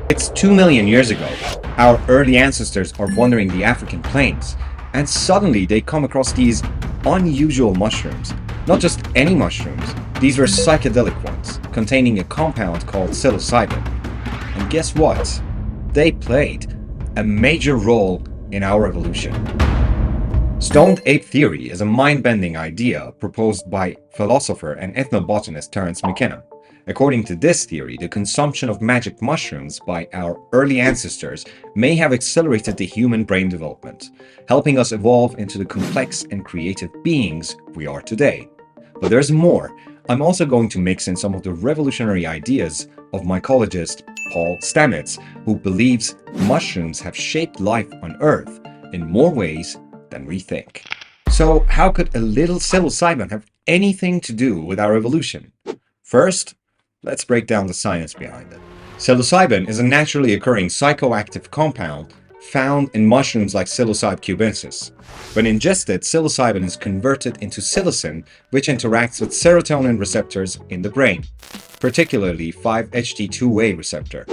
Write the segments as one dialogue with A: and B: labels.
A: It's 2 million years ago. Our early ancestors are wandering the African plains, and suddenly they come across these unusual mushrooms. Not just any mushrooms, these were psychedelic ones, containing a compound called psilocybin. And guess what? They played a major role in our evolution. Stoned ape theory is a mind-bending idea proposed by philosopher and ethnobotanist Terence McKenna. According to this theory, the consumption of magic mushrooms by our early ancestors may have accelerated the human brain development, helping us evolve into the complex and creative beings we are today. But there's more. I'm also going to mix in some of the revolutionary ideas of mycologist Paul Stamets, who believes mushrooms have shaped life on Earth in more ways than we think. So how could a little psilocybin have anything to do with our evolution? First, let's break down the science behind it. Psilocybin is a naturally occurring psychoactive compound found in mushrooms like Psilocybe cubensis. When ingested, psilocybin is converted into psilocin, which interacts with serotonin receptors in the brain, particularly 5-HT2A receptor.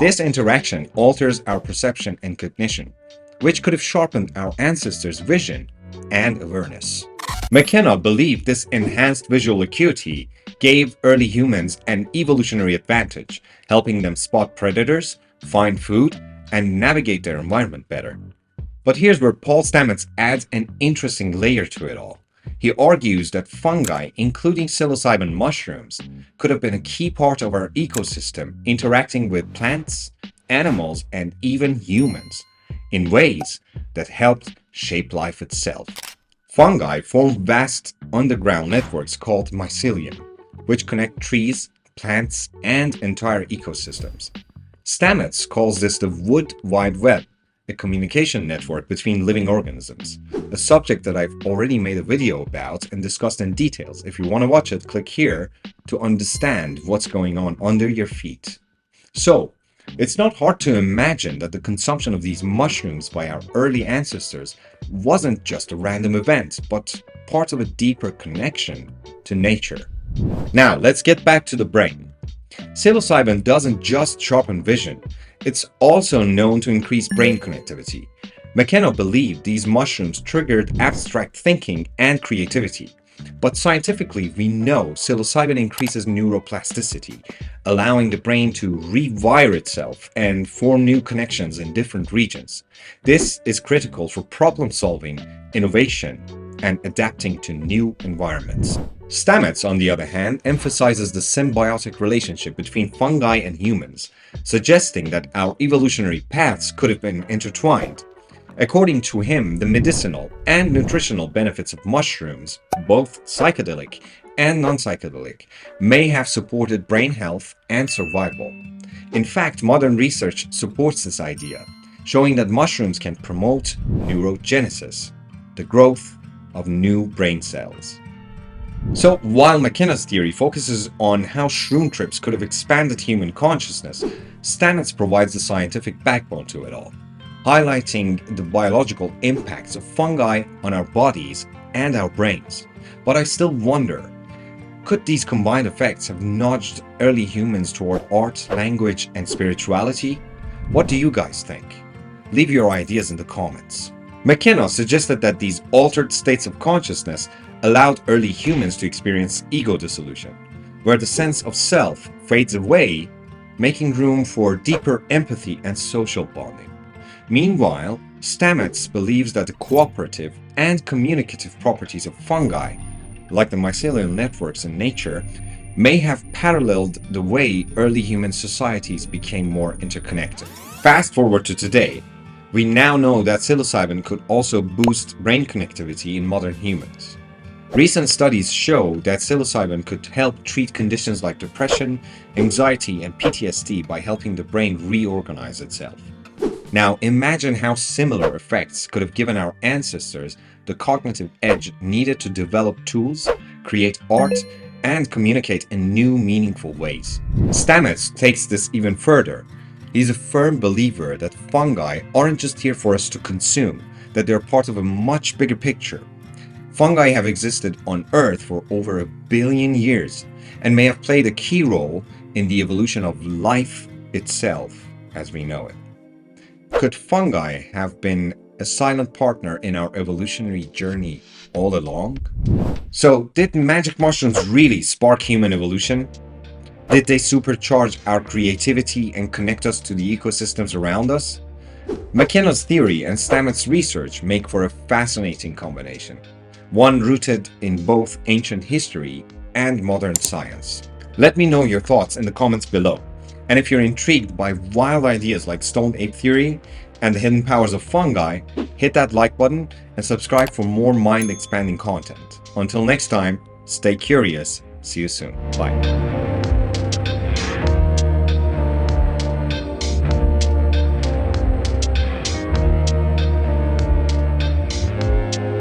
A: This interaction alters our perception and cognition, which could have sharpened our ancestors' vision and awareness. McKenna believed this enhanced visual acuity gave early humans an evolutionary advantage, helping them spot predators, find food, and navigate their environment better. But here's where Paul Stamets adds an interesting layer to it all. He argues that fungi, including psilocybin mushrooms, could have been a key part of our ecosystem, interacting with plants, animals, and even humans in ways that helped shape life itself. Fungi form vast underground networks called mycelium, which connect trees, plants, and entire ecosystems. Stamets calls this the Wood Wide Web, a communication network between living organisms, a subject that I've already made a video about and discussed in details. If you want to watch it, click here to understand what's going on under your feet. So, it's not hard to imagine that the consumption of these mushrooms by our early ancestors wasn't just a random event, but part of a deeper connection to nature. Now, let's get back to the brain. Psilocybin doesn't just sharpen vision, it's also known to increase brain connectivity. McKenna believed these mushrooms triggered abstract thinking and creativity. But scientifically, we know psilocybin increases neuroplasticity, allowing the brain to rewire itself and form new connections in different regions. This is critical for problem solving, innovation, and adapting to new environments. Stamets, on the other hand, emphasizes the symbiotic relationship between fungi and humans, suggesting that our evolutionary paths could have been intertwined. According to him, the medicinal and nutritional benefits of mushrooms, both psychedelic and non-psychedelic, may have supported brain health and survival. In fact, modern research supports this idea, showing that mushrooms can promote neurogenesis, the growth of new brain cells. So, while McKenna's theory focuses on how shroom trips could have expanded human consciousness, Stamets provides the scientific backbone to it all, highlighting the biological impacts of fungi on our bodies and our brains. But I still wonder, could these combined effects have nudged early humans toward art, language, and spirituality? What do you guys think? Leave your ideas in the comments. McKenna suggested that these altered states of consciousness allowed early humans to experience ego dissolution, where the sense of self fades away, making room for deeper empathy and social bonding. Meanwhile, Stamets believes that the cooperative and communicative properties of fungi, like the mycelial networks in nature, may have paralleled the way early human societies became more interconnected. Fast forward to today, we now know that psilocybin could also boost brain connectivity in modern humans. Recent studies show that psilocybin could help treat conditions like depression, anxiety, and PTSD by helping the brain reorganize itself. Now, imagine how similar effects could have given our ancestors the cognitive edge needed to develop tools, create art, and communicate in new, meaningful ways. Stamets takes this even further. He's a firm believer that fungi aren't just here for us to consume, that they're part of a much bigger picture. Fungi have existed on Earth for over 1 billion years and may have played a key role in the evolution of life itself as we know it? Could fungi have been a silent partner in our evolutionary journey all along? So, did magic mushrooms really spark human evolution? Did they supercharge our creativity and connect us to the ecosystems around us? McKenna's theory and Stamets' research make for a fascinating combination, one rooted in both ancient history and modern science. Let me know your thoughts in the comments below. And if you're intrigued by wild ideas like Stoned Ape theory and the hidden powers of fungi, hit that like button and subscribe for more mind-expanding content. Until next time, stay curious. See you soon. Bye.